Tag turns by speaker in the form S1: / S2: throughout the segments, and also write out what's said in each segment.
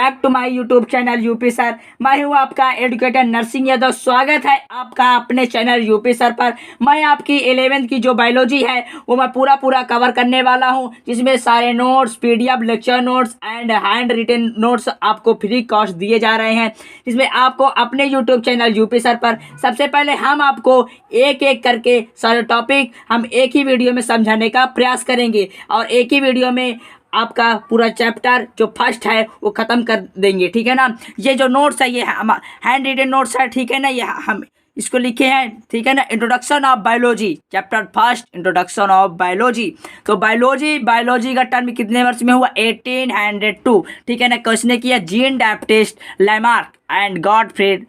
S1: Back to my YouTube channel UP sir. मैं हूं आपका एडुकेटर नरसिंह यादव। स्वागत है आपका अपने चैनल यूपी सर पर। मैं आपकी 11वीं की जो बायोलॉजी है वो मैं पूरा कवर करने वाला हूं, जिसमें सारे notes, PDF, lecture notes and handwritten notes आपको फ्री कॉस्ट दिए जा रहे हैं, जिसमें आपको अपने यूट्यूब चैनल यूपी सर पर सबसे पहले हम आपको एक एक करके सारे टॉपिक हम एक ही वीडियो में समझाने का प्रयास करेंगे और एक ही वीडियो में आपका पूरा चैप्टर जो फर्स्ट है वो ख़त्म कर देंगे। ठीक है ना। ये जो नोट्स है ये हैंड रिटन नोट्स है। ठीक है ना। ये हम इसको लिखे हैं। ठीक है ना। Introduction of biology chapter first, introduction of biology. तो बायोलॉजी का टर्म कितने वर्ष में हुआ? 1802। ठीक है ना। किसने किया? Jean Baptiste Lamarck and Gottfried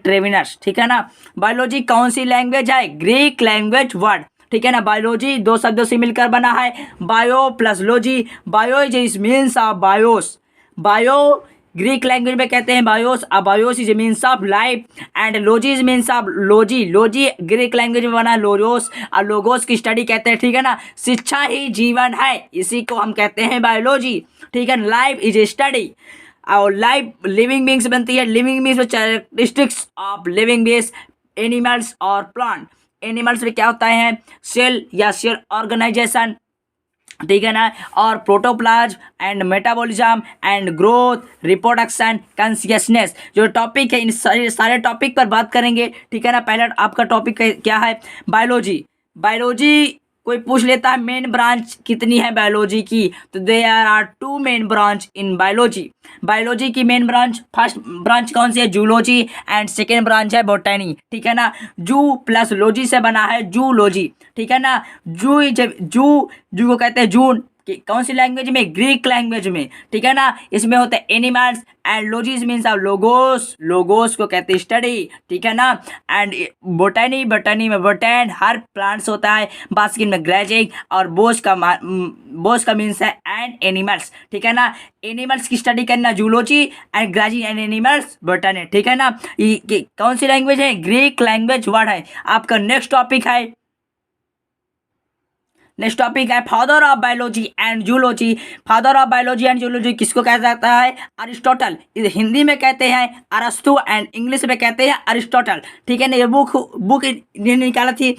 S1: Treviranus. ठीक है ना। बायोलॉजी कौन सी लैंग्वेज है? Greek language word. ठीक है ना। बायोलॉजी दो शब्दों से मिलकर बना है, bio plus logy. Bio is means of BIOS. Bio Greek language में कहते हैं BIOS. BIOS is means of life and logy is means of logy. Logy Greek language में बना है लोगोस और लोगोस की स्टडी कहते हैं। ठीक है ना। शिक्षा ही जीवन है, इसी को हम कहते हैं बायोलॉजी। ठीक है। लाइफ इज स्टडी और लाइफ लिविंग बींग्स बनती है। लिविंग बींग्स में characteristics of living beings, animals और प्लांट। एनिमल्स में क्या होता है? सेल या सेल ऑर्गेनाइजेशन। ठीक है ना। और protoplasm and metabolism and growth, reproduction, consciousness. जो टॉपिक है इन सारे टॉपिक पर बात करेंगे। ठीक है ना। पहला आपका टॉपिक क्या है? बायोलॉजी कोई पूछ लेता है मेन ब्रांच कितनी है बायोलॉजी की, तो there are 2 main branch in biology. Biology की मेन ब्रांच, फर्स्ट ब्रांच कौन सी है? जूलॉजी एंड सेकेंड ब्रांच है बॉटनी। ठीक है ना। जू प्लस लॉजी से बना है जूलॉजी। ठीक है ना। जू को कहते हैं जून। कौन सी लैंग्वेज में? ग्रीक लैंग्वेज में। ठीक है ना। इसमें होते हैं animals and logies means of logos को कहते हैं स्टडी। ठीक है ना। एंड बोटनी में बोटैन हर प्लांट्स होता है। बास्किन में ग्रेजिंग और बोस का मीन्स है एंड एनिमल्स। ठीक है ना। एनिमल्स की स्टडी करना zoology and grazing and animals botany. ठीक है ना। ये कौन सी लैंग्वेज है? ग्रीक लैंग्वेज वर्ड है। आपका नेक्स्ट टॉपिक है father of biology and zoology. Father of biology and zoology किसको कहा जाता है? अरिस्टोटल। हिंदी में कहते हैं अरस्तु एंड इंग्लिश में कहते हैं अरिस्टोटल। ठीक है ना। ये बुक निकाला थी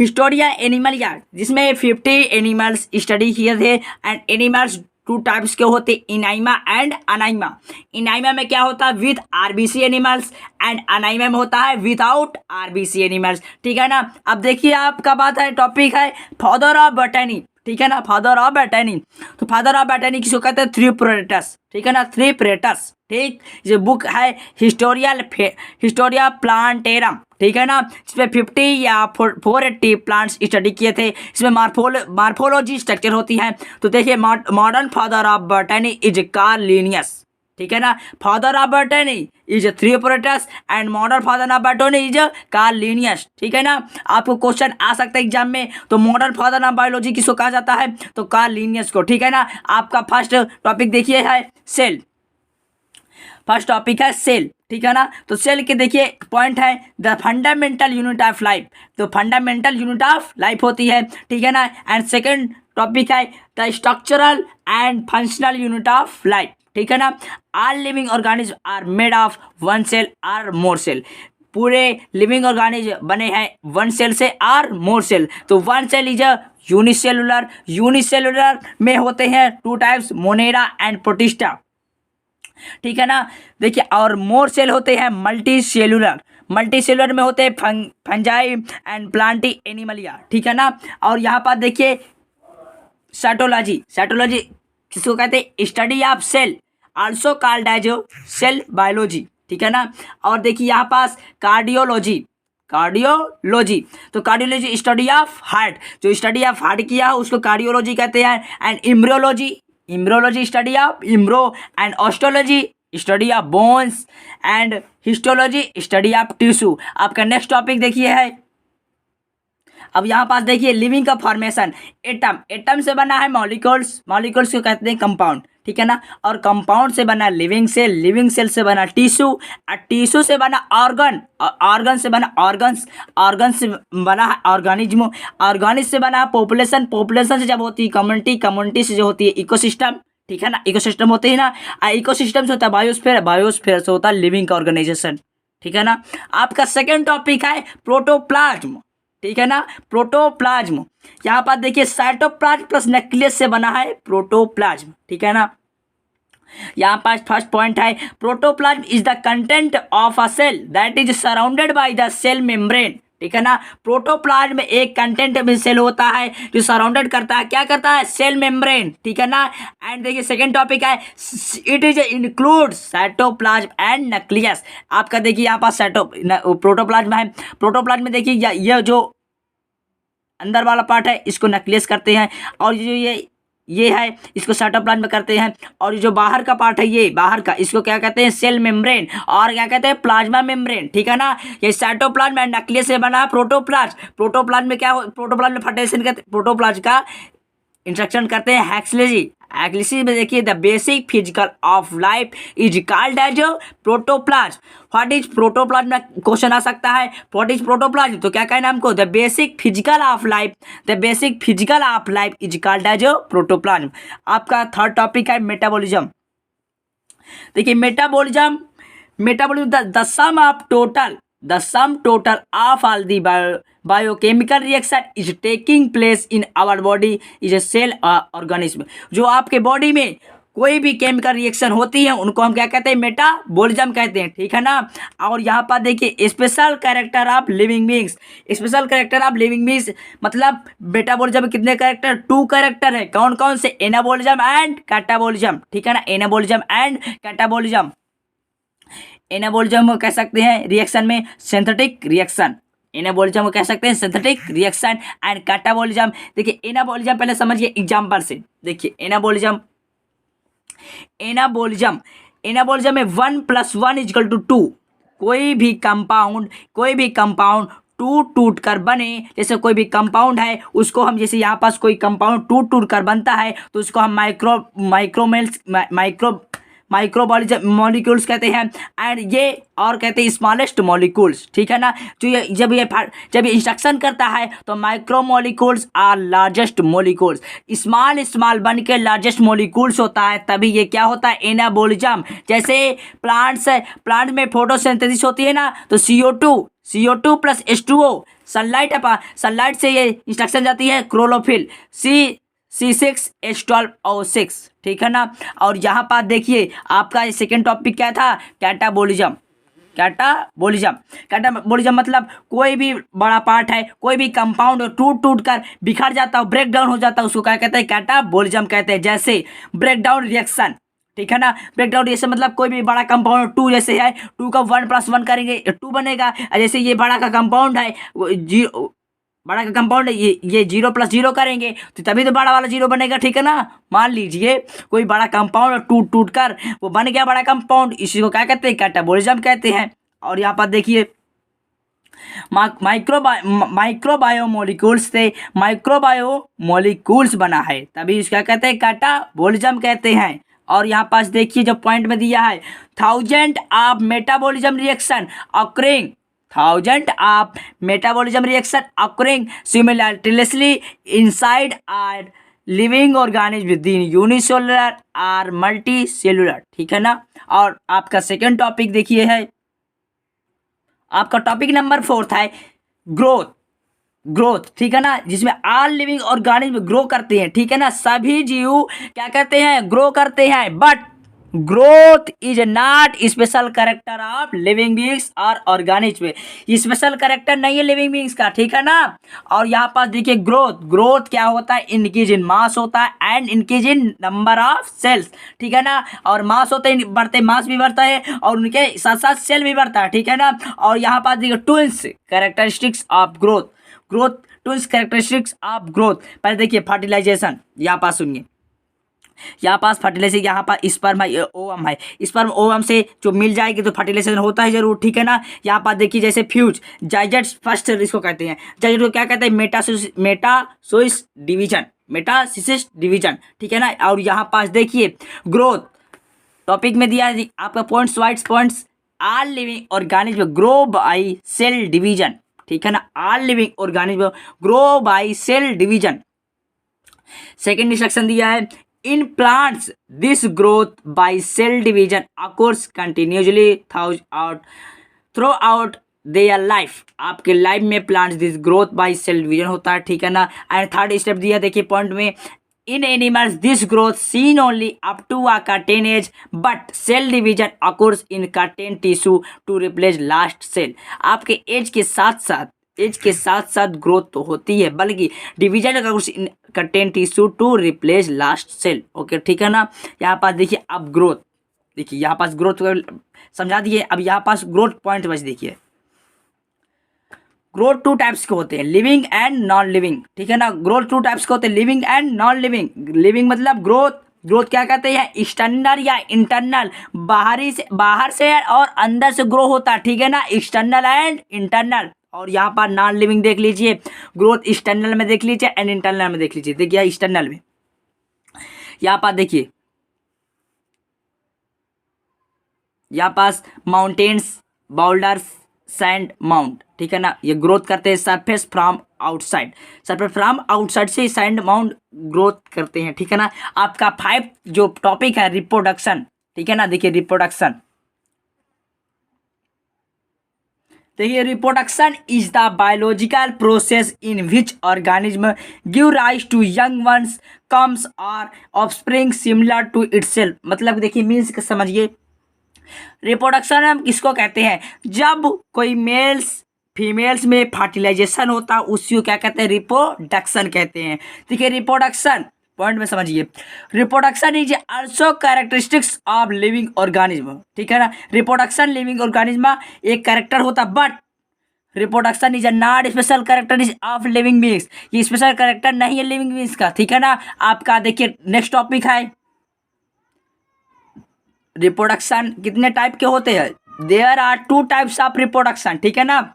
S1: हिस्टोरिया एनिमलिया, जिसमें 50 एनिमल्स स्टडी किए थे। एंड एनिमल्स 2 टाइप्स के होते, इनाइमा एंड अनाइमा। इनाइमा में क्या होता है? विथ आरबीसी एनिमल्स एंड अनाइमा में होता है विदाउट आरबीसी एनिमल्स। ठीक है ना। अब देखिए आपका बात है, टॉपिक है फादर ऑफ बॉटनी। ठीक है ना। फादर ऑफ बॉटनी, तो फादर ऑफ बॉटनी किसको कहते हैं? थ्योप्रेटस। ठीक है ना। थ्योप्रेटस। ठीक। ये बुक है हिस्टोरिया प्लांटेरम। ठीक है ना। इसमें 50 या 480 प्लांट्स स्टडी किए थे। इसमें मार्फोलॉजी स्ट्रक्चर होती है। तो देखिए modern father of botany is Carl Linnaeus. ठीक है ना। Father of botany is Theophrastus and modern father of botany is Carl Linnaeus. ठीक है ना। आपको क्वेश्चन आ सकता है एग्जाम में, तो मॉडर्न फादर ऑफ बायोलॉजी किसको कहा जाता है? तो कार्ल लिनियस को। ठीक है ना। आपका फर्स्ट टॉपिक देखिए है सेल। फर्स्ट टॉपिक है सेल। ठीक है ना। तो सेल के देखिए पॉइंट है the fundamental unit of life. तो फंडामेंटल यूनिट ऑफ लाइफ होती है। ठीक है ना। एंड सेकंड टॉपिक है the structural and functional unit of life. ठीक है ना। All living organism are made of 1 cell और मोर सेल। पूरे लिविंग ऑर्गेनिज्म बने हैं 1 सेल से और मोर सेल। तो 1 सेल इज अ यूनिसेलुलर में होते हैं 2 टाइप्स, मोनेरा एंड प्रोटिस्टा। ठीक है ना। देखिए और मोर सेल होते हैं मल्टीसेलुलर में होते हैं फंजाई एंड प्लांटी एनिमलिया। ठीक है ना। और यहाँ पर देखिए साइटोलॉजी किसको कहते हैं? Study of cell, also called as cell biology. ठीक है ना। और देखिए यहाँ पास कार्डियोलॉजी। तो कार्डियोलॉजी स्टडी ऑफ हार्ट। जो स्टडी ऑफ हार्ट किया है उसको कार्डियोलॉजी कहते हैं। And embryology study of embryo and osteology study of bones and histology study of tissue. आपका नेक्स्ट टॉपिक देखिए है, अब यहाँ पास देखिए लिविंग का फॉर्मेशन। एटम से बना है मॉलिक्यूल्स को कहते हैं कंपाउंड। ठीक है ना। और कंपाउंड से बना लिविंग सेल से बना टिश्यू, और टिश्यू से बना ऑर्गन से बना ऑर्गन से बना ऑर्गेनिज्म से बना पॉपुलेशन से जब होती है कम्युनिटी से जो होती है इकोसिस्टम। ठीक है ना। इकोसिस्टम होते ही ना, इकोसिस्टम से होता है बायोस्फीयर, बायोस्फीयर से होता है लिविंग ऑर्गेनाइजेशन, ठीक है ना। आपका सेकेंड टॉपिक है प्रोटोप्लाज्म, ठीक है ना। प्रोटोप्लाज्म, यहाँ पर देखिए साइटोप्लाज्म प्लस न्यूक्लियस से बना है प्रोटोप्लाज्म, ठीक है ना। यहाँ पर फर्स्ट पॉइंट है protoplasm is the content of a cell that is surrounded by the cell membrane, ठीक है ना। प्रोटोप्लाज्म में एक कंटेंट में सेल होता है जो सराउंडेड करता है, क्या करता है, सेल मेम्ब्रेन, ठीक है ना। एंड देखिए सेकंड टॉपिक है it is include cytoplasm and nucleus. आपका देखिए यहाँ पास प्रोटोप्लाज्म है, प्रोटोप्लाज्म में देखिए यह जो अंदर वाला पार्ट है इसको न्यूक्लियस करते हैं, और जो ये है इसको साइटोप्लाज्म में करते हैं, और जो बाहर का पार्ट है ये बाहर का, इसको क्या कहते हैं, सेल मेम्ब्रेन, और क्या कहते हैं, प्लाज्मा मेम्ब्रेन, ठीक है ना। ये साइटोप्लाज्म एंड न्यूक्लियस से बना है प्रोटोप्लाज्म। प्रोटोप्लाज्म में क्या हो, प्रोटोप्लाज्म में फर्टिलाइजेशन करते, प्रोटोप्लाज्म का इंस्ट्रक्शन करते हैं हेक्सोलॉजी। हेक्सोलॉजी में देखिए the basic physical of life is called as protoplasm. What is protoplasm में क्वेश्चन आ सकता है, व्हाट इज प्रोटोप्लाज्म, तो क्या कहना है हमको, the basic physical of life, the basic physical of life is called as protoplasm. आपका थर्ड टॉपिक है मेटाबॉलिज्म। देखिए metabolism, metabolism the sum of total, the sum total of all the biochemical reaction is taking place in our body is a cell organism। जो आपके body में कोई भी chemical reaction होती है उनको हम क्या कहते हैं, मेटाबॉलिज्म कहते हैं, ठीक है ना। और यहाँ पर देखिए special character of living beings, special character of living beings मतलब मेटाबॉलिज्म में कितने कैरेक्टर, 2 कैरेक्टर है, कौन कौन से, एनाबॉलिज्म एंड कैटाबॉलिज्म, ठीक है ना। एनाबॉलिज्म एंड कैटाबॉलिज्म, एनाबॉलिज्म को कह सकते हैं रिएक्शन में सिंथेटिक रिएक्शन, एनाबॉलिज्म को कह सकते हैं सिंथेटिक रिएक्शन एंड कैटाबॉलिज्म। देखिए एनाबॉलिज्म पहले समझिए एग्जांपल से, देखिए एनाबॉलिज्म, एनाबॉलिज्म में 1 + 1 = 2। कोई भी कंपाउंड टूट कर बने, जैसे कोई भी कंपाउंड है उसको हम, जैसे यहाँ पास कोई कंपाउंड टूट कर बनता है तो उसको हम माइक्रोमोलिक्यूल्स कहते हैं, एंड ये और कहते हैं स्मॉलेस्ट मॉलिक्यूल्स, ठीक है ना। जो ये जब ये इंस्ट्रक्शन करता है तो micromolecules are largest molecules, small बन के लार्जेस्ट मॉलिक्यूल्स होता है, तभी ये क्या होता है, एनाबॉलिज्म। जैसे प्लांट में फोटोसिंथेसिस होती है ना, तो CO2 + H2O, सनलाइट से ये इंस्ट्रक्शन जाती है क्लोरोफिल, C6H12O6, ठीक है ना। और यहाँ पर देखिए आपका सेकेंड टॉपिक क्या था, कैटाबॉलिज्म। कैटाबॉलिज्म मतलब कोई भी बड़ा पार्ट है, कोई भी कंपाउंड टूट कर बिखर जाता है, ब्रेक डाउन हो जाता है, उसको क्या कहते हैं, कैटाबॉलिज्म कहते हैं। जैसे ब्रेक डाउन रिएक्शन, ठीक है ना। ब्रेक डाउन रिएक्शन मतलब कोई भी बड़ा कंपाउंड 2 जैसे है, 2 का 1 + 1 करेंगे 2 बनेगा। जैसे ये बड़ा का कंपाउंड है, बड़ा का कंपाउंड है, ये 0 + 0 करेंगे तो तभी तो बड़ा वाला 0 बनेगा, ठीक है ना। मान लीजिए कोई बड़ा कंपाउंड टूट कर वो बन गया बड़ा कंपाउंड, इसी को क्या कहते हैं, कैटाबॉलिज्म कहते हैं। और यहाँ पर देखिए माइक्रोबायोमोलिक्यूल्स से माइक्रोबायोमोलिक्यूल्स बना है, तभी इसको क्या कहते हैं, कैटाबॉलिज्म कहते हैं। और यहाँ पास देखिए जो पॉइंट में दिया है, 1000 of metabolism reaction occurring simultaneously inside our living organism within unicellular or multicellular, ठीक है ना। और आपका सेकेंड टॉपिक देखिए है, आपका टॉपिक नंबर 4 है ग्रोथ, ठीक है ना, जिसमें ऑल लिविंग ऑर्गेनिज्म ग्रो करते हैं, ठीक है ना। सभी जीव क्या करते हैं, ग्रो करते हैं, but growth is not special character of living beings और ऑर्गेनिज्म। ये स्पेशल कैरेक्टर नहीं है लिविंग बींग्स का, ठीक है ना। और यहाँ पास देखिए ग्रोथ क्या होता है, इंक्रीज इन मास होता है and increase in number of cells, ठीक है ना। और मास होते हैं, बढ़ते मास भी बढ़ता है और उनके साथ साथ सेल भी बढ़ता है, ठीक है ना। और यहाँ पास देखिए twins characteristics of growth, twins characteristics of growth. पहले देखिए फर्टिलाइजेशन, यहाँ पास सुनिए, यहाँ पास फर्टिलाइजेशन, यहाँ पर स्पर्म है, ओवम है, स्पर्म ओवम से जो मिल जाएगी तो फर्टिलाइजेशन होता है जरूर, ठीक है ना। यहाँ पर देखिए जैसे फ्यूज जाइजेट फर्स्ट इसको कहते हैं, जाइजेट को क्या कहते हैं, मेटासिस डिवीजन, ठीक है ना। और यहाँ पास देखिए ग्रोथ टॉपिक में दिया है आपका points, all living organism grow by cell division, ठीक है ना। All living organism grow by cell division. Second instruction दिया है in plants this growth by cell division occurs continuously through their life. आपके लाइफ में plants this growth by cell division होता है, ठीक है ना। एंड थर्ड स्टेप दिया देखिए पॉइंट में, in animals this growth seen only up to a curtain age but cell division occurs in curtain tissue to replace lost cell. आपके age के साथ साथ ग्रोथ तो होती है, बल्कि division occurs in curtain tissue to replace lost cell. Okay, ठीक है ना। यहाँ पास देखिए अब ग्रोथ, देखिए यहाँ पास ग्रोथ समझा दिए। अब यहाँ पास ग्रोथ पॉइंट बस देखिए, ग्रोथ टू टाइप्स के होते हैं, लिविंग एंड नॉन लिविंग, ठीक है ना। ग्रोथ टू टाइप्स के होते हैं, living and non living. Living मतलब ग्रोथ क्या कहते हैं, एक्सटर्नल या इंटरनल, बाहर से और अंदर से ग्रो होता है, ठीक है ना, एक्सटर्नल एंड इंटरनल। और यहाँ पर नॉन लिविंग देख लीजिए, ग्रोथ एक्सटर्नल में देख लीजिए एंड इंटरनल में देख लीजिए। देखिए एक्सटर्नल में यहाँ पर देखिए, यहाँ पास माउंटेन्स, बाउल्डर्स, सैंड, माउंट, ठीक है ना, ये ग्रोथ करते हैं surface from outside. Surface from outside से सैंड माउंट ग्रोथ करते हैं, ठीक है ना। आपका 5 जो टॉपिक है रिप्रोडक्शन, ठीक है ना। देखिए रिप्रोडक्शन, देखिए reproduction is the biological process in which organism give rise to young ones comes और ऑफस्प्रिंग सिमिलर टू इटसेल्फ। मतलब देखिए मीन्स समझिए, रिप्रोडक्शन हम किसको कहते हैं, जब कोई मेल्स फीमेल्स में फर्टिलाइजेशन होता है उसी को क्या कहते हैं, रिप्रोडक्शन कहते हैं। ठीक है, रिप्रोडक्शन पॉइंट में समझिए, reproduction is also characteristics of living organism, ठीक है ना। रिप्रोडक्शन लिविंग ऑर्गेनिज्म एक कैरेक्टर होता, but reproduction is a not special character of living beings, ये स्पेशल कैरेक्टर नहीं है लिविंग बीइंग्स का, ठीक है ना। आपका देखिए नेक्स्ट टॉपिक है रिप्रोडक्शन कितने टाइप के होते हैं, there are 2 types of reproduction, ठीक है ना।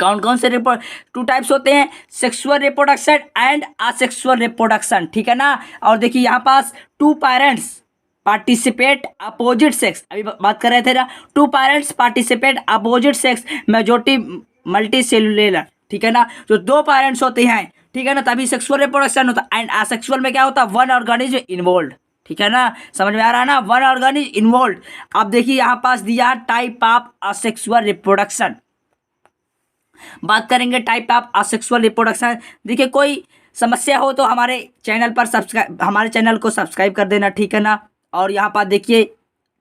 S1: कौन कौन से 2 टाइप्स होते हैं, sexual reproduction and asexual reproduction, ठीक है ना। और देखिए यहाँ पास 2 पेरेंट्स पार्टिसिपेट अपोजिट सेक्स, अभी बात कर रहे थे ना, 2 parents participate opposite sex majority multi cellular, ठीक है ना। जो 2 पेरेंट्स होते हैं, ठीक है ना, तभी सेक्सुअल रिप्रोडक्शन होता है। एंड असेक्सुअल में क्या होता है, 1 ऑर्गेनिज्म इन्वॉल्व, ठीक है ना, समझ में आ रहा है ना, 1 ऑर्गेनिज्म इन्वॉल्व। अब देखिए यहाँ पास दिया टाइप ऑफ असेक्सुअल रिप्रोडक्शन, बात करेंगे टाइप ऑफ असेक्सुअल रिप्रोडक्शन। देखिए कोई समस्या हो तो हमारे चैनल को सब्सक्राइब कर देना, ठीक है ना। और यहाँ पर देखिए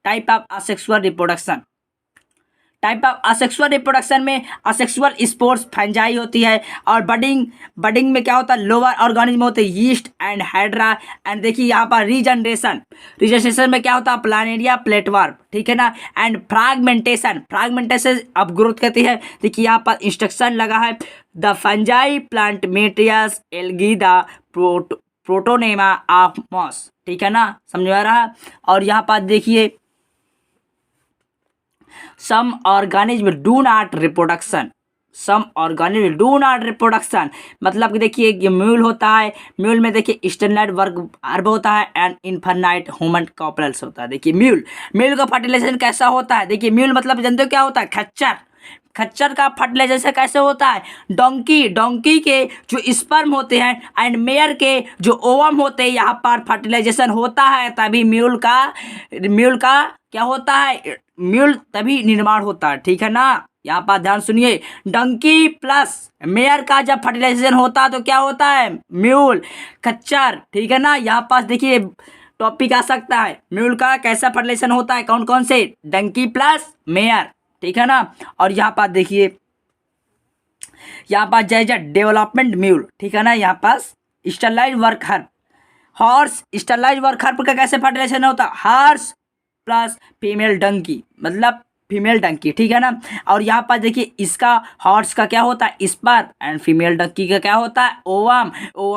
S1: type of asexual reproduction, type of asexual reproduction में असेक्सुअल स्पोर्स फंजाई होती है, और बडिंग में क्या होता है, लोअर ऑर्गेनिज्म होते हैं यीस्ट एंड हाइड्रा। एंड देखिए यहाँ पर रीजनरेशन में क्या होता है, प्लानेरिया प्लेटवर्म, ठीक है ना। एंड फ्रैगमेंटेशन अब ग्रोथ कहते हैं। देखिए यहाँ पर इंस्ट्रक्शन लगा है, द फंजाई प्लांट मेट्रियस algae the protonema of moss, ठीक है ना, समझ में आ रहा है। और यहाँ पर देखिए some organism do not reproduction, मतलब कि देखिए ये म्यूल होता है, म्यूल में देखिए एक्सटर्नल वर्क अर्ब होता है एंड इनफाइनाइट ह्यूमन कॉपल्स होता है। देखिए म्यूल का फर्टिलाइजेशन कैसा होता है, देखिए म्यूल मतलब जानते हो क्या होता है, खच्चर का फर्टिलाइजेशन कैसे होता है, डोंकी के जो स्पर्म होते हैं एंड मेयर के जो ओवम होते हैं यहाँ पर फर्टिलाइजेशन होता है, तभी म्यूल का क्या होता है, म्यूल तभी निर्माण होता है, ठीक है ना। यहाँ पर ध्यान सुनिए, डंकी प्लस मेयर का जब फर्टिलाइजेशन होता है तो क्या होता है, म्यूल खच्चर, ठीक है ना। यहाँ पास देखिए टॉपिक आ सकता है, म्यूल का कैसा फर्टिलाइजेशन होता है, कौन कौन से, डंकी प्लस मेयर, ठीक है ना। और यहाँ पर देखिए यहाँ पास जाए डेवलपमेंट म्यूल, ठीक है ना। यहाँ पास sterilize work herb, horse sterilize work herb का कैसे फर्टिलाइजेशन होता है, हॉर्स प्लस फीमेल डंकी, मतलब फीमेल डंकी, ठीक है ना। और यहाँ पर देखिए इसका हॉर्स का क्या होता है, स्पर्म, एंड फीमेल डंकी का क्या होता है, ओवम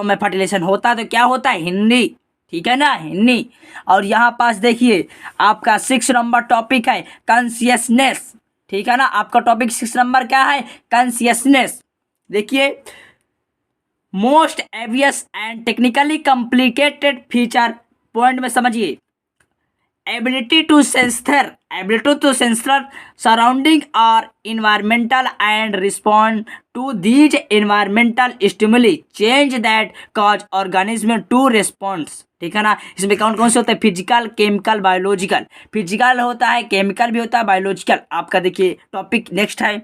S1: में फर्टिलाइजेशन होता है तो क्या होता है, हिंदी, ठीक है ना, हिंदी। और यहाँ पास देखिए आपका 6 नंबर टॉपिक है कॉन्शियसनेस, ठीक है ना। आपका टॉपिक 6 नंबर क्या है, कॉन्शियसनेस। देखिए most obvious and technically complicated feature, point में समझिए, ability to censor surrounding or environmental and respond to these environmental stimuli change that cause organism to response। ठीक है ना, इसमें कौन कौन से होते हैं? Physical, chemical, biological. फिजिकल होता है, केमिकल भी होता है, बायोलॉजिकल। आपका देखिए टॉपिक नेक्स्ट है,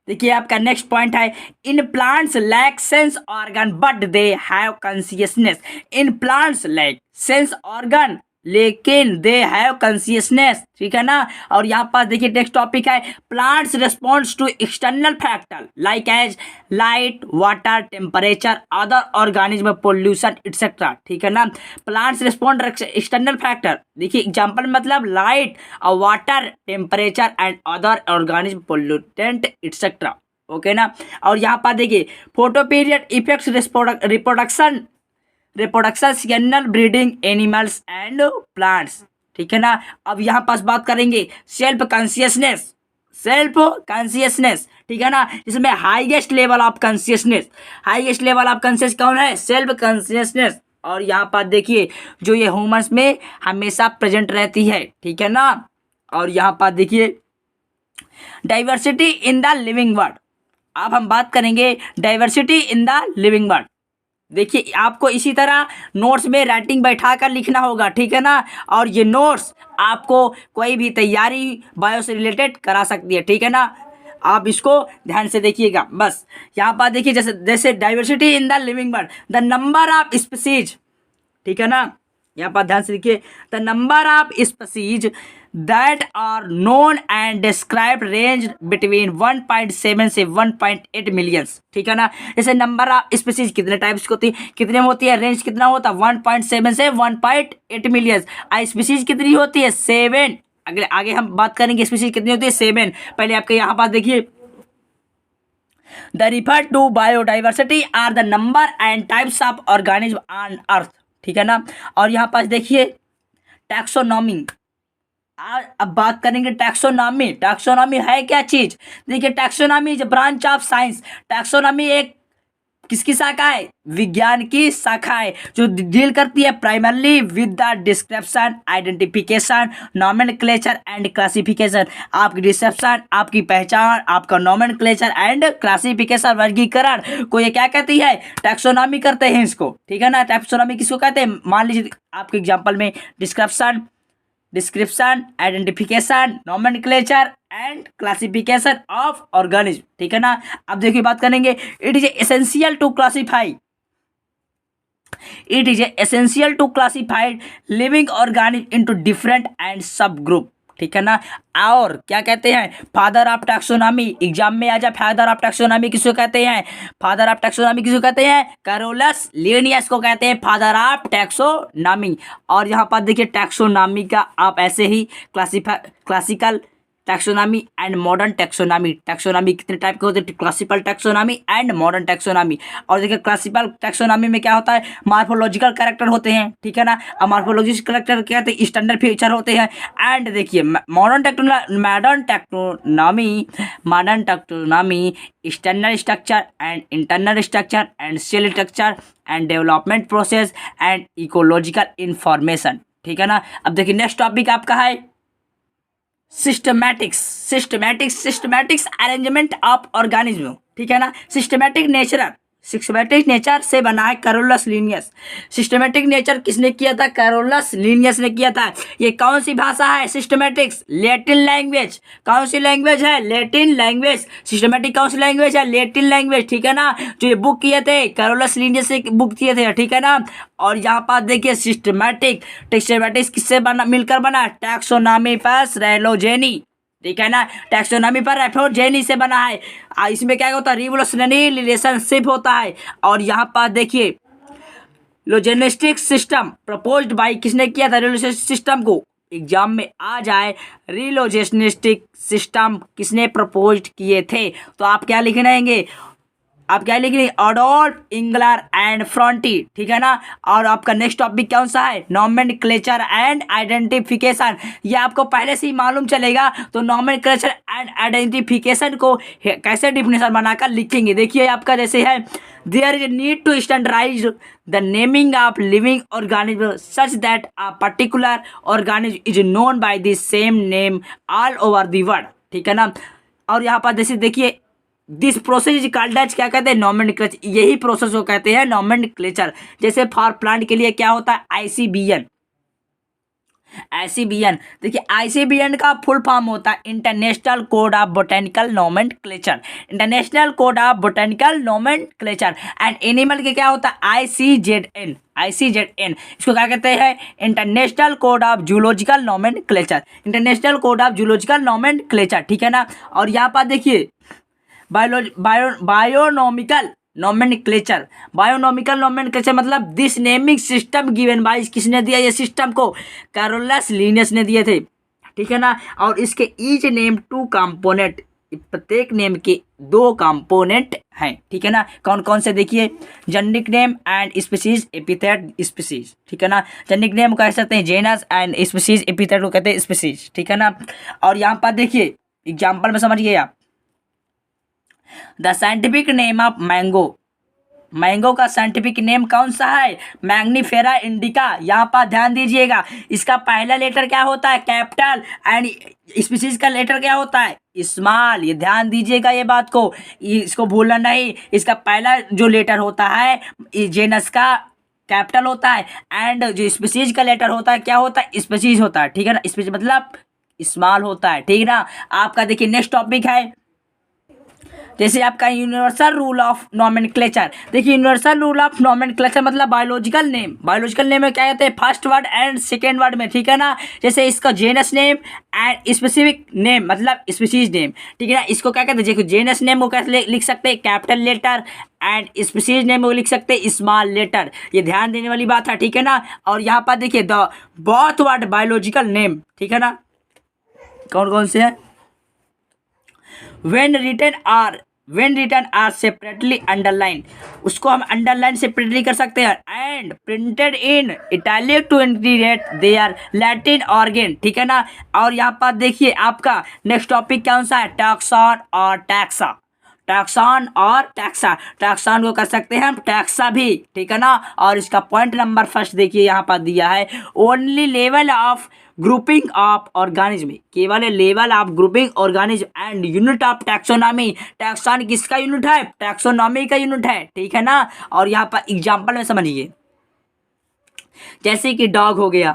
S1: देखिए आपका नेक्स्ट पॉइंट है, in plants lack sense organ but they have consciousness. In plants lack sense organ लेकिन दे हैव कॉन्शियसनेस। ठीक है ना। और यहाँ पर देखिए नेक्स्ट टॉपिक है, plants responds to external factor like as light, water, temperature, other organism, pollution etcetera. ठीक है ना। प्लांट्स रिस्पॉन्ड एक्सटर्नल फैक्टर, देखिए एग्जाम्पल मतलब लाइट और water, temperature and other organism, pollutant etcetera. Okay ना। और यहाँ पर देखिए photo period effects reproduction signal breeding animals and plants. ठीक है ना। अब यहाँ पास बात करेंगे सेल्फ कॉन्शियसनेस। ठीक है ना, इसमें हाईएस्ट लेवल ऑफ कॉन्शियसनेस कौन है? Self consciousness. और यहाँ पर देखिए जो ये ह्यूमंस में हमेशा प्रेजेंट रहती है। ठीक है ना। और यहाँ पर देखिए diversity in the living world. अब हम बात करेंगे diversity in the living world. देखिए आपको इसी तरह नोट्स में राइटिंग बैठा कर लिखना होगा। ठीक है ना। और ये नोट्स आपको कोई भी तैयारी बायो से रिलेटेड करा सकती है। ठीक है ना, आप इसको ध्यान से देखिएगा। बस यहाँ पर देखिए जैसे diversity in the living world, the number of species. ठीक है ना, यहाँ पर ध्यान से देखिए, the number of species that are known and described range between 1.7 से 1.8 मिलियंस। ठीक है ना। जैसे नंबर ऑफ स्पीसीज कितने टाइप्स की होती है, कितने में होती है, रेंज कितना होता है, 1.7 से 1.8 मिलियंस। स्पीसीज कितनी होती है, 7। अगले आगे हम बात करेंगे स्पीसीज कितनी होती है, 7। पहले आपके यहाँ पास देखिए, the refer to biodiversity are the number and types of organism on earth. ठीक है ना। और यहाँ पास देखिए टैक्सोनॉमी। अब बात करेंगे टैक्सोनॉमी है क्या चीज? देखिए taxonomy is branch of science. Taxonomy एक किसकी शाखा है? विज्ञान की शाखा है जो डील करती है primarily with the description, identification, nomenclature and classification. आपकी डिस्क्रिप्शन, आपकी पहचान, आपका नॉमेनक्लेचर एंड क्लासिफिकेशन, वर्गीकरण को ये क्या कहती है? टैक्सोनॉमी करते हैं इसको। ठीक है ना। टैक्सोनॉमी किसको कहते हैं? मान लीजिए आपके एग्जाम्पल में description, identification, nomenclature and classification of organism. ठीक है ना। अब देखिए बात करेंगे, it is essential to classified living organism into different and sub group. ठीक है ना। और क्या कहते हैं? Father of taxonomy. एग्जाम में आ जाए, फादर ऑफ टैक्सोनॉमी किसको कहते हैं? कैरोलस लिनियस को कहते हैं फादर ऑफ टैक्सोनॉमी। और यहाँ पर देखिए टैक्सोनॉमी का आप ऐसे ही classical taxonomy and modern taxonomy. Taxonomy कितने टाइप के होते हैं? Classical taxonomy and modern taxonomy. और देखिए क्लासिकल टैक्सोनॉमी में क्या होता है? मॉर्फोलॉजिकल कैरेक्टर होते हैं। ठीक है ना। अब मॉर्फोलॉजिकल कैरेक्टर क्या होते हैं? स्टैंडर्ड फीचर होते हैं। एंड देखिए modern taxonomy standard structure and internal structure and cell structure and development process and ecological information. ठीक है ना। अब देखिए नेक्स्ट टॉपिक आपका है सिस्टमैटिक्स अरेंजमेंट ऑफ ऑर्गेनिज्म। ठीक है ना। सिस्टमैटिक नेचर से बना है कैरोलस लिनियस। सिस्टमैटिक नेचर किसने किया था? कैरोलस लिनियस ने किया था। ये कौन सी भाषा है? Systematics Latin language. कौन सी लैंग्वेज है? Latin language. सिस्टमैटिक कौन सी लैंग्वेज है? Latin language. ठीक है ना। जो ये बुक किए थे कैरोलस लिनियस से बुक किए थे। ठीक है ना। और यहाँ पर देखिए सिस्टमैटिक्स किससे बना, मिलकर बना? टैक्सोनॉमी पर रेलोजेनी। ठीक है ना। टैक्सोनॉमी पर रेफोजेनी से बना है। इसमें क्या होता है? रिवोल्यूशनरी रिलेशनशिप होता है। और यहाँ पर देखिए लोजेनिस्टिक सिस्टम प्रपोज्ड बाय, किसने किया था रिलोजेनिस्टिक सिस्टम को? एग्जाम में आ जाए, रिलोजेनिस्टिक सिस्टम किसने प्रपोज्ड किए थे? तो आप क्या लिखेंगे? Adolf Engler and Prantl. ठीक है ना। और आपका नेक्स्ट टॉपिक कौन सा है? Nomenclature and identification. ये आपको पहले से ही मालूम चलेगा। तो नॉमेनक्लेचर एंड आइडेंटिफिकेशन को कैसे डिफिनेशन बनाकर लिखेंगे? देखिए आपका जैसे है there is need to standardize the naming of living organism such that a particular organism is known by the same name all over the world, ठीक है ना। और यहाँ पर जैसे देखिए this process is called as, क्या कहते हैं, नॉमेनक्लेचर। यही प्रोसेस को कहते हैं नॉमेनक्लेचर। जैसे फॉर प्लांट के लिए क्या होता है, आईसीबीएन। आईसीबीएन देखिए, आईसीबीएन का फुल फॉर्म होता है international code of botanical nomenclature. International code of botanical nomenclature. And animal के क्या होता है, आईसीजेडएन। आईसीजेडएन इसको क्या कहते हैं, international code of zoological nomenclature. International code of zoological nomenclature, ठीक है ना। और यहाँ पर देखिए बायोनॉमिकल नोमेनक्लेचर। बायोनॉमिकल नोमेनक्लेचर मतलब this naming system given by, किसने दिया ये सिस्टम को, कैरोलस लिनियस ने दिए थे, ठीक है ना। और इसके ईच नेम टू कंपोनेंट, प्रत्येक नेम के दो कंपोनेंट हैं, ठीक है ना। कौन कौन से, देखिए generic name and species epithet species, ठीक है ना। जेनेरिक नेम कह सकते हैं जेनस एंड स्पीसीज एपिथेट को कहते हैं स्पीसीज, ठीक है ना। और यहाँ पर देखिए एग्जाम्पल में समझिए आप, the scientific name of mango. Mango का साइंटिफिक नेम कौन सा है, मैग्नीफेरा इंडिका। यहाँ पर ध्यान दीजिएगा, इसका पहला लेटर क्या होता है, कैपिटल, एंड स्पीसीज का लेटर क्या होता है, स्मॉल। ये ध्यान दीजिएगा ये बात को, इसको भूलना नहीं। इसका पहला जो लेटर होता है जेनस का कैपिटल होता है, एंड जो स्पीसीज का लेटर होता है क्या होता है, स्पीसीज होता है, ठीक है ना। स्पीसीज मतलब स्मॉल होता है, ठीक है ना। आपका देखिए नेक्स्ट टॉपिक है, जैसे आपका यूनिवर्सल रूल ऑफ नोमेनक्लेचर। देखिए यूनिवर्सल रूल ऑफ नोमेनक्लेचर मतलब बायोलॉजिकल नेम। बायोलॉजिकल नेम में क्या कहते हैं, first word and second word में, ठीक है ना। जैसे इसका genus name and specific name मतलब स्पीसीज नेम, ठीक है ना। इसको क्या कहते हैं, देखो जेनस नेम को कैसे लिख सकते हैं, capital letter, and species name को लिख सकते हैं स्मॉल लेटर। ये ध्यान देने वाली बात है, ठीक है ना। और यहाँ पर देखिए the both word biological name, ठीक है ना, कौन कौन से हैं, when written are separately underline, उसको हम अंडरलाइन सेपरेटली कर सकते हैं, and printed in italic to indicate they are Latin organ, ठीक है ना। और यहाँ पर देखिए आपका नेक्स्ट टॉपिक कौन सा है, टैक्सॉन और टैक्सा। टैक्सॉन और टैक्सा, टैक्सॉन को कर सकते हैं हम टैक्सा भी, ठीक है ना। और इसका पॉइंट नंबर फर्स्ट देखिए यहाँ पर दिया है, only level of grouping of organism, केवल level of grouping organism and unit of taxonomy. Taxon किसका यूनिट है, टैक्सोनॉमी का यूनिट है, ठीक है ना। और यहाँ पर एग्जाम्पल में समझिए, जैसे कि डॉग हो गया,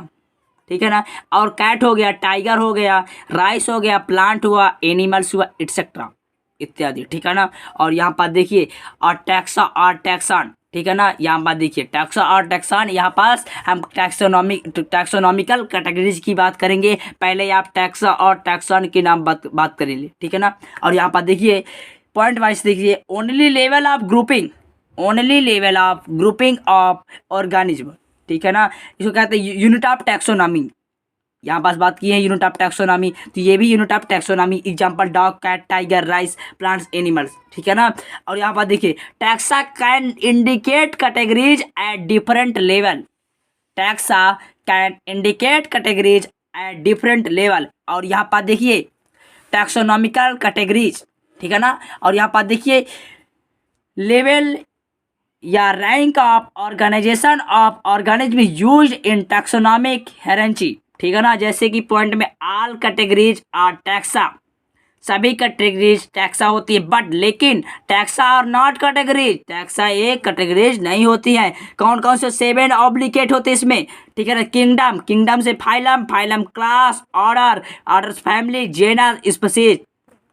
S1: ठीक है ना, और कैट हो गया, टाइगर हो गया, राइस हो गया, प्लांट हुआ, एनिमल्स हुआ, एटसेट्रा इत्यादि, ठीक है ना। और यहाँ पर देखिए और टैक्सा और टैक्सॉन, ठीक है ना। यहाँ पर देखिए टैक्सा और टैक्सॉन, यहाँ पास हम टैक्सोनॉमिकल कैटेगरीज की बात करेंगे। पहले आप टैक्सा और टैक्सॉन के नाम बात करेंगे, ठीक है ना। और यहाँ पर देखिए पॉइंट वाइज देखिए, only level of grouping, only level of grouping of organism, ठीक है ना। इसको कहते हैं यूनिट ऑफ टैक्सोनॉमी। यहाँ पास बात की है यूनिट ऑफ टैक्सोनॉमी, तो ये भी unit of taxonomy. Example dog, cat, tiger, rice, plants, animals, ठीक है ना। और यहाँ पर देखिए taxa can indicate categories at different level. Taxa can indicate categories at different level. और यहाँ पर देखिए टैक्सोनॉमिकल कैटेगरीज, ठीक है ना। और यहाँ पर देखिए लेवल या rank of organization of organism used in taxonomic hierarchy, ठीक है ना। जैसे कि पॉइंट में ऑल कैटेगरीज आर टैक्सा, सभी कैटेगरीज टैक्सा होती है, बट लेकिन taxa are not categories, taxa एक कैटेगरीज नहीं होती है। कौन कौन से 7 ऑब्लिकेट होते हैं इसमें, ठीक है ना। किंगडम, किंगडम से phylum, phylum class, order, order family, genera, species,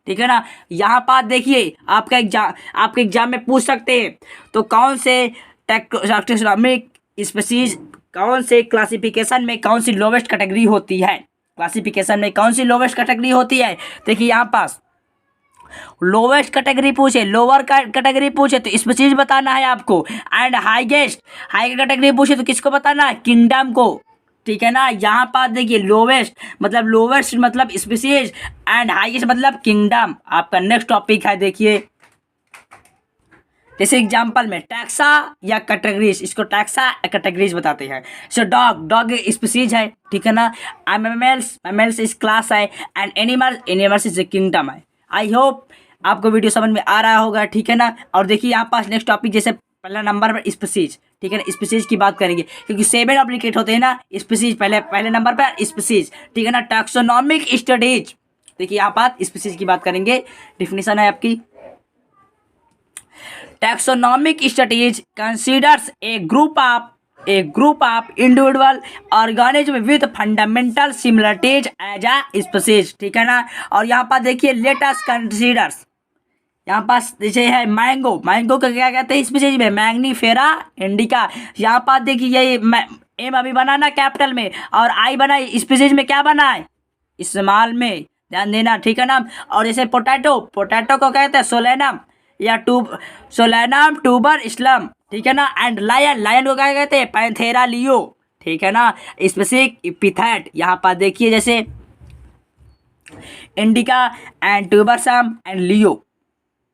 S1: ठीक है ना। यहाँ पर देखिए आपके एग्जाम में पूछ सकते हैं, तो कौन से टैक्सोनॉमिक स्पीसीज, कौन से क्लासिफिकेशन में कौन सी लोवेस्ट कैटेगरी होती है, क्लासिफिकेशन में कौन सी लोवेस्ट कैटेगरी होती है। देखिए यहाँ पास लोवेस्ट कैटेगरी पूछे, लोअर कैटेगरी पूछे तो स्पीसीज बताना है आपको, एंड हाईएस्ट हाई कैटेगरी पूछे तो किसको बताना है, किंगडम को, ठीक है ना। यहाँ पर देखिए लोवेस्ट मतलब स्पीसीज एंड हाईएस्ट मतलब किंगडम। आपका नेक्स्ट टॉपिक है, देखिए जैसे एग्जाम्पल में टैक्सा या कैटेगरीज, इसको टैक्सा या कैटेगरीज बताते हैं। सो डॉग स्पीसीज है, ठीक है ना। मैमल्स इस क्लास है, and animals is a kingdom है। आई होप आपको वीडियो समझ में आ रहा होगा, ठीक है ना। और देखिए यहाँ पास नेक्स्ट टॉपिक जैसे पहला नंबर पर स्पीसीज, ठीक है ना, स्पीसीज की बात करेंगे क्योंकि 7 ऑब्लिकेट होते हैं ना, स्पीसीज पहले नंबर पर स्पीसीज, ठीक है ना। टैक्सोनॉमिक स्टडीज, देखिए यहाँ पर स्पीसीज की बात करेंगे, डिफिनेशन है आपकी, taxonomic studies considers a group of individual organism with fundamental similarities as a species, ठीक है ना। और यहाँ पर देखिए लेट अस कंसीडर्स, यहाँ पास जैसे है मैंगो को क्या कहते हैं स्पीसीज में, मैग्नीफेरा इंडिका। यहाँ पर देखिए ये एम अभी बना ना कैपिटल में और आई बना स्पीसीज में, क्या बना है स्मॉल में, ध्यान देना, ठीक है ना। और जैसे पोटैटो को कहते हैं सोलेनम या सोलेनम ट्यूबर इस्लम, ठीक है ना। एंड लायन को क्या कहते हैं पैंथेरा लियो, ठीक है ना। स्पेसिफिक एपिथेट यहाँ पर देखिए जैसे इंडिका एंड ट्यूबरसम एंड लियो,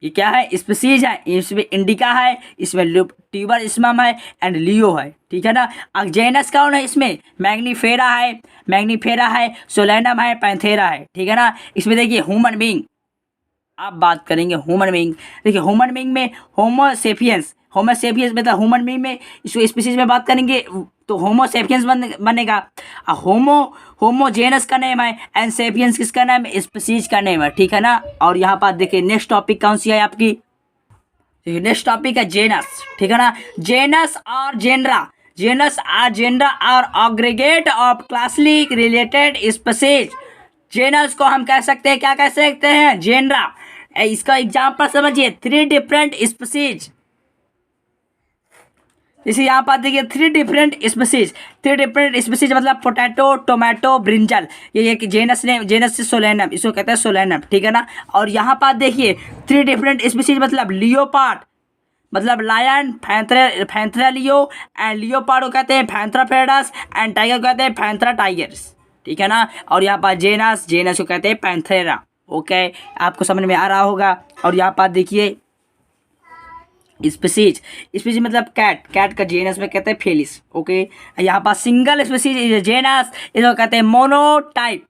S1: ये क्या है स्पीसीज है, इसमें इंडिका है, इसमें ट्यूबर इस्मम है एंड लियो है, ठीक है ना। अब जेनस कौन है इसमें, मैग्नीफेरा है, सोलेनम है, पैंथेरा है, ठीक है ना। इसमें देखिए ह्यूमन बीइंग, आप बात करेंगे ह्यूमन बीइंग, देखिए ह्यूमन बीइंग में होमोसेपियंस मतलब ह्यूमन बीइंग में इसको स्पीसीज में बात करेंगे तो होमोसेपियंस बनेगा। होमोजेनस का नेम है एंड सेपियंस किसका नाम है, स्पीसीज का नेम है, ठीक है ना। और यहाँ पर देखिए नेक्स्ट टॉपिक कौन सी है आपकी, नेक्स्ट टॉपिक है जेनस, ठीक है ना। जेनस और जेनरा और aggregate of closely related species. Genus को हम कह सकते हैं, क्या कह सकते हैं, जेनरा। इसका एग्जांपल समझिए, 3 डिफरेंट स्पीसीज, इसे यहाँ पर देखिए 3 डिफरेंट स्पीसीज मतलब पोटैटो, टोमेटो, ब्रिंजल, ये एक जेनस से सोलेनम, इसको कहते हैं सोलेनम, ठीक है ना। और यहाँ पर देखिए 3 डिफरेंट स्पीसीज मतलब लियोपार्ड मतलब lion, Panthera leo and leopard को कहते हैं पैंथेरापेडस एंड टाइगर को कहते हैं पैंथेरा टाइगर्स, ठीक है ना। और यहाँ पर जेनस को कहते हैं पैंथेरा, ओके, आपको समझ में आ रहा होगा। और यहाँ पर देखिए स्पीसीज मतलब कैट का जेनस में कहते हैं फेलिस, ओके। यहाँ पर सिंगल स्पीसीज जेनस, इसको कहते हैं मोनोटाइप,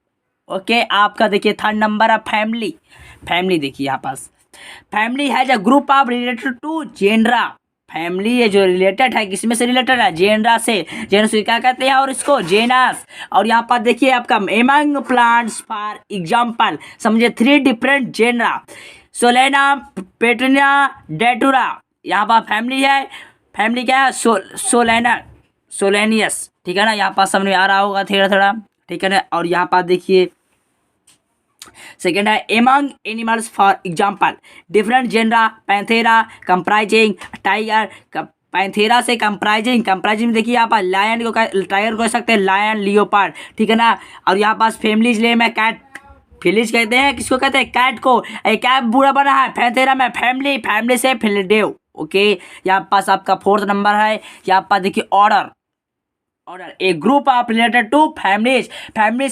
S1: ओके। आपका देखिए 3rd नंबर है फैमिली देखिए यहाँ पास फैमिली है जो group of related to genera, family है जो रिलेटेड है, किसमें से रिलेटेड है, जेनरा से क्या कहते हैं और इसको जेनस। और यहाँ पर देखिए आपका एमंग प्लांट्स फॉर एग्जांपल समझिए 3 डिफरेंट जेनरा, सोलेनम, पेटूनिया, डेटूरा। यहाँ पर फैमिली है, फैमिली क्या है, सोलेनियस, ठीक है ना। यहाँ पर समझ में आ रहा होगा थोड़ा, ठीक है ना। और यहाँ पर देखिए सेकेंड है among animals for example different genera, Panthera comprising tiger, Panthera से कंप्राइजिंग देखिए यहाँ पर लायन को टाइगर को कह सकते हैं लायन, लियोपार्ड, ठीक है ना। और यहाँ पास फैमिलीज नेम है कैट, फिलिज कहते हैं, किसको कहते हैं कैट को, क्या बुरा बना है पैंथेरा में फैमिली से फिलिडेव, ओके। यहाँ पास आपका 4th नंबर है, यहाँ पर देखिए order a group of related to families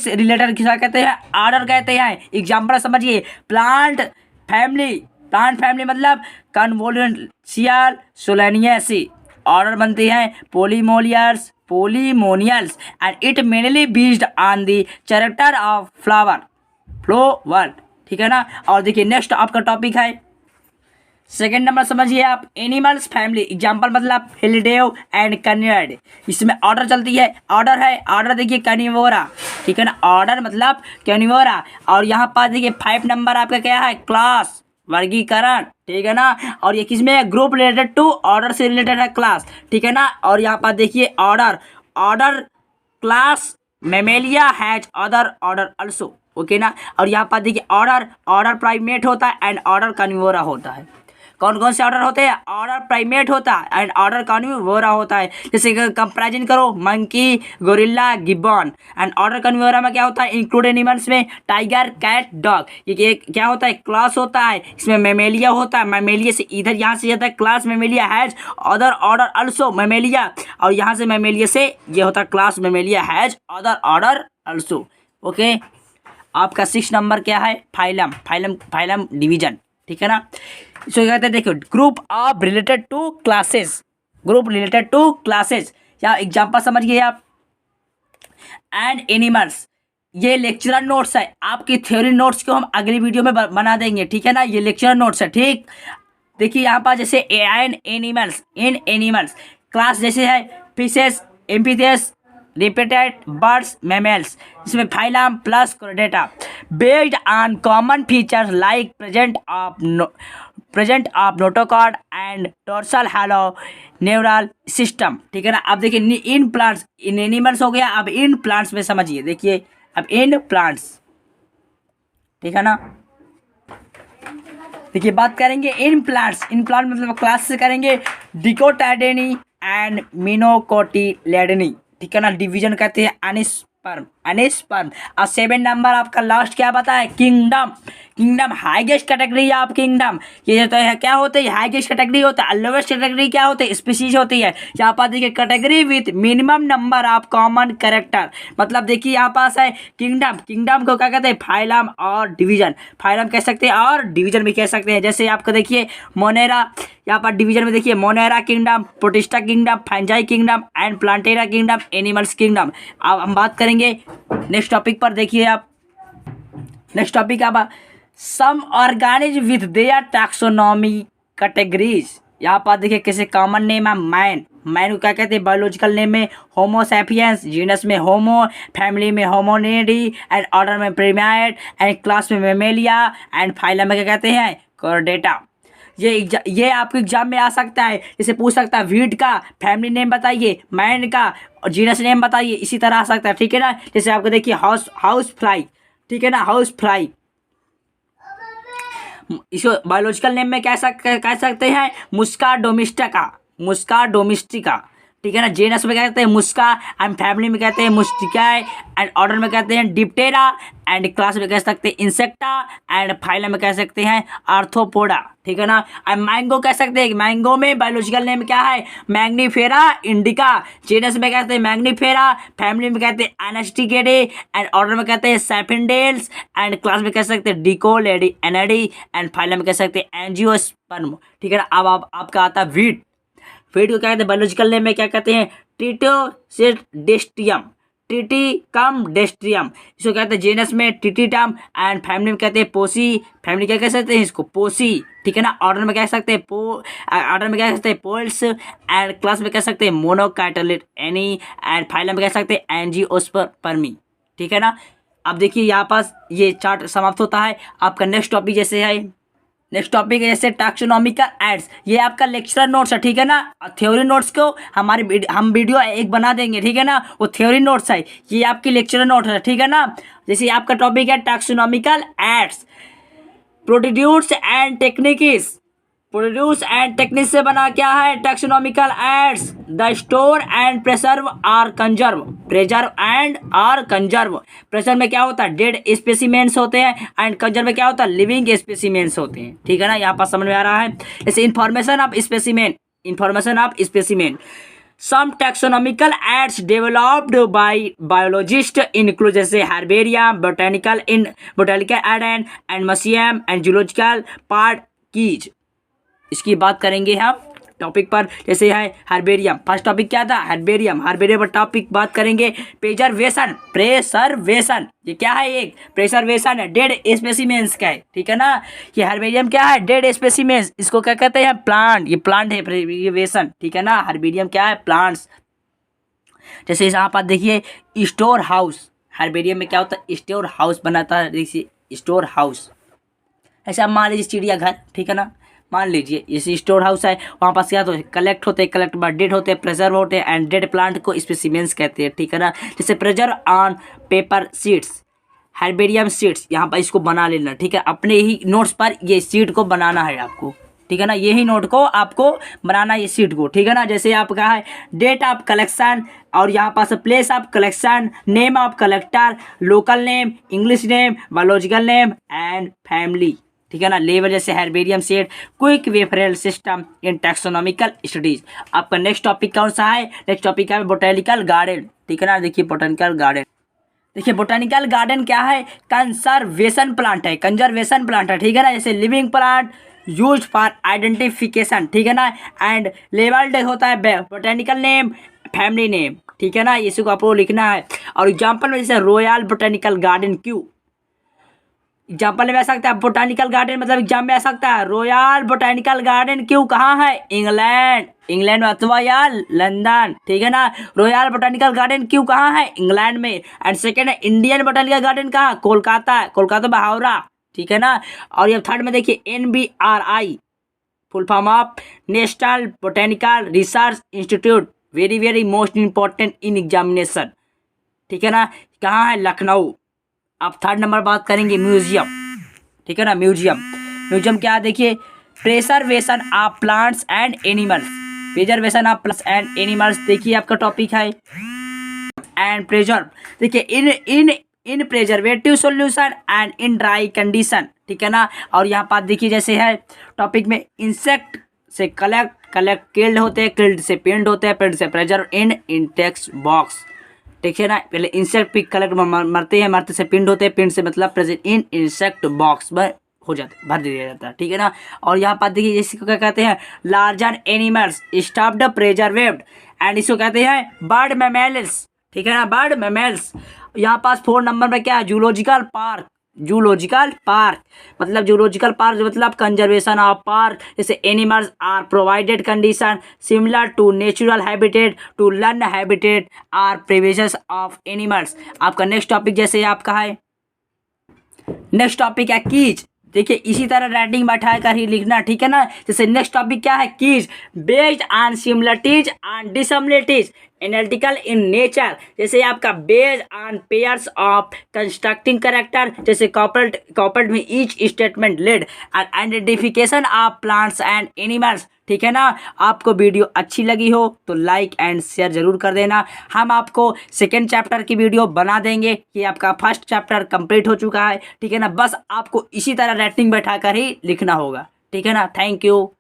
S1: से रिलेटेड किसा कहते हैं, ऑर्डर कहते हैं। एग्जांपल समझिए प्लांट फैमिली मतलब कन्वोल्यूशियल सोलेनियसी, ऑर्डर बनती हैं पोलीमोनियल्स and it mainly based on the character of flower, ठीक है ना। और देखिए नेक्स्ट आपका टॉपिक है 2nd नंबर समझिए आप एनिमल्स फैमिली, एग्जांपल मतलब फिलिडेव एंड कैनिड, इसमें ऑर्डर चलती है, ऑर्डर देखिए कैनिवोरा, ठीक है ना, ऑर्डर मतलब कैनिवोरा। और यहाँ पर देखिए 5 नंबर आपका क्या है, क्लास वर्गीकरण, ठीक है ना। और ये किसमें ग्रुप रिलेटेड टू ऑर्डर से रिलेटेड है क्लास, ठीक है ना। और यहाँ पर देखिए order class Mammalia has other order also, okay ना। और यहाँ पर देखिए ऑर्डर प्राइमेट होता है एंड ऑर्डर कार्निवोरा होता है। कौन कौन से ऑर्डर होते हैं, ऑर्डर प्राइमेट होता है एंड ऑर्डर कार्निवोरा होता है। जैसे कंपैरिजन करो monkey, gorilla, Gibbon and order Carnivora में क्या होता है, इंक्लूड एनिमल्स में टाइगर, कैट, डॉग, ये क्या होता है, क्लास होता है। इसमें मेमेलिया होता है, मेमेलिया से इधर यहाँ से जाता है class Mammalia has other order also Mammalia, और यहाँ से मेमेलिया से ये होता है class Mammalia has other order also, okay. आपका 6 नंबर क्या है, फाइलम डिवीजन, ठीक है ना। इसको कहते हैं देखो group of related to classes, या एग्जांपल समझिए आप एंड एनिमल्स। ये लेक्चरर नोट्स है, आपकी थ्योरी नोट्स को हम अगली वीडियो में बना देंगे, ठीक है ना। ये लेक्चरर नोट्स है, ठीक। देखिए यहाँ पर जैसे इन एनिमल्स क्लास जैसे है फिशेस, एम्फीथियस, रिपेटेड बर्ड्स, मैमल्स। इसमें phylum plus Chordata based on common features like present of notochord and dorsal hello neural system. ठीक है ना। अब देखिए इन प्लांट्स, इन एनिमल्स हो गया, अब इन प्लांट्स में समझिए। देखिए अब इन प्लांट्स, ठीक है ना। देखिए बात करेंगे इन प्लांट्स मतलब क्लास से करेंगे डिकोटाइडेनी एंड मिनोकोटिलेडनी। ठीक है ना। डिवीजन कहते हैं अनिस्पर्म। और 7 नंबर आपका लास्ट क्या बताया, kingdom highest category of kingdom. ये जो है क्या होते हैं, हाईएस्ट कैटेगरी होता है। लोवेस्ट कैटेगरी क्या होते हैं, स्पीशीज होती है। यहाँ पर देखिए category with minimum number of common character. मतलब देखिए यहाँ पास है किंगडम को क्या कहते हैं, फाइलम और डिवीजन। फाइलम कह सकते हैं और डिवीजन भी कह सकते हैं। जैसे आपको देखिए मोनेरा, यहाँ पर डिवीजन में देखिए monera kingdom, protista kingdom, fungi kingdom and plantae kingdom, animals kingdom. अब हम बात करेंगे नेक्स्ट टॉपिक पर। देखिए आप नेक्स्ट टॉपिक अब some organism with their taxonomy categories. यहाँ पर देखिए कैसे कॉमन नेम है मैन को क्या कहते हैं, बायोलॉजिकल नेम में होमो सैपियंस, जीनस में होमो, फैमिली में होमोनिडी एंड ऑर्डर में प्रीमेट एंड क्लास में मेमेलिया एंड फाइलम में क्या कहते हैं, कॉर्डेटा। ये आपके एग्जाम में आ सकता है। जैसे पूछ सकता है वीट का फैमिली नेम बताइए, मैन का और जीनस नेम बताइए, इसी तरह आ सकता है। ठीक है ना। जैसे आपको देखिए हाउस फ्लाई, ठीक है ना, हाउस फ्लाई। इसको बायोलॉजिकल नेम में कह सकते हैं मुस्का डोमेस्टिका। ठीक है ना। जेनस में कहते हैं मुस्का एंड फैमिली में कहते हैं मुस्टिकाई एंड ऑर्डर में कहते हैं डिप्टेरा एंड क्लास में कह सकते हैं इंसेक्टा एंड फाइलम में कह सकते हैं आर्थ्रोपोडा। ठीक है ना। एंड मैंगो कह सकते हैं, मैंगो में बायोलॉजिकल नेम क्या है, मैग्नीफेरा इंडिका। जेनस में कहते हैं मैग्नीफेरा, फैमिली में कहते हैं एनास्टिकेडे एंड ऑर्डर में कहते हैं सैफिनडेल्स एंड क्लास में कह सकते हैं डिकोलेडी एनाडी एंड फाइलम में कह सकते हैं एंजियोस्पर्म। ठीक है ना। अब आपका आता है वीट को क्या कहते हैं, बायोलॉजिकल नेम में क्या कहते हैं, ट्रिटिकम डेस्ट्रियम। इसको कहते हैं जेनस में ट्रिटिटम एंड फैमिली में कहते हैं पोसी। फैमिली क्या कह सकते हैं इसको, पोसी। ठीक है ना। ऑर्डर में कह सकते हैं पोल्स एंड क्लास में कह सकते हैं मोनोकाइटिलेड एनी एंड फाइलम में कह सकते हैं एंजियोस्पर्मी। ठीक है ना। अब देखिए यहाँ पास ये चार्ट समाप्त होता है। आपका नेक्स्ट टॉपिक है जैसे टैक्सोनॉमिकल एड्स। ये आपका लेक्चरर नोट्स है। ठीक है ना। थ्योरी नोट्स को हम वीडियो एक बना देंगे। ठीक है ना। वो थ्योरी नोट्स है, ये आपकी लेक्चरर नोट है। ठीक है ना। जैसे आपका टॉपिक है taxonomical aids, produce and technique से बना क्या है, taxonomical aids. The store and preserve or conserve. Preserve में क्या होता है, डेड स्पेसिमेंस होते हैं एंड कंजर्व में क्या होता है, लिविंग स्पेसिमेंस होते हैं। ठीक है ना। यहाँ पर समझ में आ रहा है। जैसे information of specimen. Some taxonomical aids developed by biologists include जैसे herbarium, botanical garden and museum and zoological park keys। इसकी बात करेंगे हम टॉपिक पर। जैसे है हर्बेरियम, फर्स्ट टॉपिक क्या था, हर्बेरियम पर टॉपिक बात करेंगे प्रेजर्वेशन। ये क्या है, एक प्रेजर्वेशन है, डेड स्पेसिमेंस का है। ठीक है ना। ये हर्बेरियम क्या है, डेड स्पेसिमेंस। इसको क्या कहते हैं, प्लांट। ये प्लांट है प्रेजर्वेशन। ठीक है ना। हर्बेरियम क्या है, प्लांट्स। जैसे यहाँ पर देखिए स्टोर हाउस, हर्बेरियम में क्या होता है, स्टोर हाउस बनाता है। देखिए स्टोर हाउस, ऐसे आप मान लीजिए चिड़ियाघर। ठीक है ना। मान लीजिए जैसे स्टोर हाउस है, वहाँ पास क्या होते हैं, कलेक्ट बाद डेड होते हैं, प्रेजर्व होते हैं एंड डेड प्लांट को स्पेसिमेंस कहते हैं। ठीक है ना। जैसे preserve on paper sheets, herbarium sheets. यहाँ पर इसको बना लेना। ठीक है। अपने ही नोट्स पर ये सीड को बनाना है आपको। ठीक है ना। यही नोट को आपको बनाना है, ये सीड को। ठीक है ना। जैसे आपका है डेट ऑफ कलेक्शन और यहाँ पास place of collection, name of collector, local name, English name, biological name and family. ठीक है ना। लेवल जैसे herbarium sheet, quick referral system in taxonomical studies. आपका नेक्स्ट टॉपिक कौन सा है, नेक्स्ट टॉपिक है बोटेनिकल गार्डन। ठीक है ना। देखिए बोटेनिकल गार्डन क्या है, कंजर्वेशन प्लांट है। ठीक है ना। जैसे living plant use for identification. ठीक है ना। एंड लेबल्ड होता है बोटेनिकल नेम, फैमिली नेम। ठीक है ना। इसी को आपको लिखना है। और एग्जाम्पल में जैसे रॉयल बोटेनिकल गार्डन क्यों, एग्जाम्पल में आ सकता है बोटानिकल गार्डन, मतलब एग्जाम में आ सकता है रॉयल बोटानिकल गार्डन क्यों कहाँ है, इंग्लैंड, इंग्लैंड में अथवा या लंदन, ठीक है ना। रॉयल बोटानिकल गार्डन क्यों कहाँ है, इंग्लैंड में। एंड सेकेंड है इंडियन बोटानिकल गार्डन कहाँ, कोलकाता, कोलकाता में हावड़ा, ठीक है ना। और ये थर्ड में देखिए NBRI, full form of national botanical research institute, very very most important in examination, ठीक है ना। कहाँ है, लखनऊ। अब थर्ड नंबर बात करेंगे म्यूजियम, ठीक है ना। म्यूजियम, म्यूजियम क्या देखिए, preservation of plants and animals, preservation of plants and animals देखिए आपका टॉपिक है। एंड प्रेजर्व देखिए in preservative solution and in dry condition, ठीक है ना। और यहाँ पर देखिए जैसे है टॉपिक में इंसेक्ट से कलेक्ट किल्ड होते हैं, किल्ड से पेंड होते हैं, पेंड से प्रेजर्व इन टेक्स्ट बॉक्स, ठीक है ना। पहले इंसेक्ट पिक कलेक्ट मरते हैं, मरते से पिंड होते हैं, पिंड से मतलब प्रेजेंट इन इंसेक्ट बॉक्स में हो जाता, भर दिया जाता है, ठीक है ना। और यहाँ पर देखिए जैसे क्या कहते हैं, लार्जर एनिमल्स स्टफ्ड प्रेजर्वेड, एंड इसको कहते हैं बर्ड मैमल्स, ठीक है ना, बर्ड मैमल्स। यहाँ पास 4 नंबर में क्या है, जूलॉजिकल पार्क, जूलॉजिकल पार्क मतलब जूलॉजिकल पार्क मतलब कंजर्वेशन ऑफ पार्क, जैसे animals are provided condition similar to natural habitat to learn habitat are privileges of animals. आपका नेक्स्ट टॉपिक जैसे आपका है, नेक्स्ट टॉपिक है कीज, देखिए इसी तरह राइटिंग बैठा कर ही लिखना, ठीक है ना। जैसे नेक्स्ट टॉपिक क्या है, keys based on similarities and dissimilarities analytical in nature, जैसे आपका based on pairs of constructing character, जैसे कॉपरेट में each statement lead and identification of plants and animals, ठीक है ना। आपको वीडियो अच्छी लगी हो तो लाइक एंड शेयर जरूर कर देना। हम आपको सेकेंड चैप्टर की वीडियो बना देंगे कि आपका फर्स्ट चैप्टर कंप्लीट हो चुका है, ठीक है ना। बस आपको इसी तरह राइटिंग बैठा कर ही लिखना होगा, ठीक है ना। Thank you.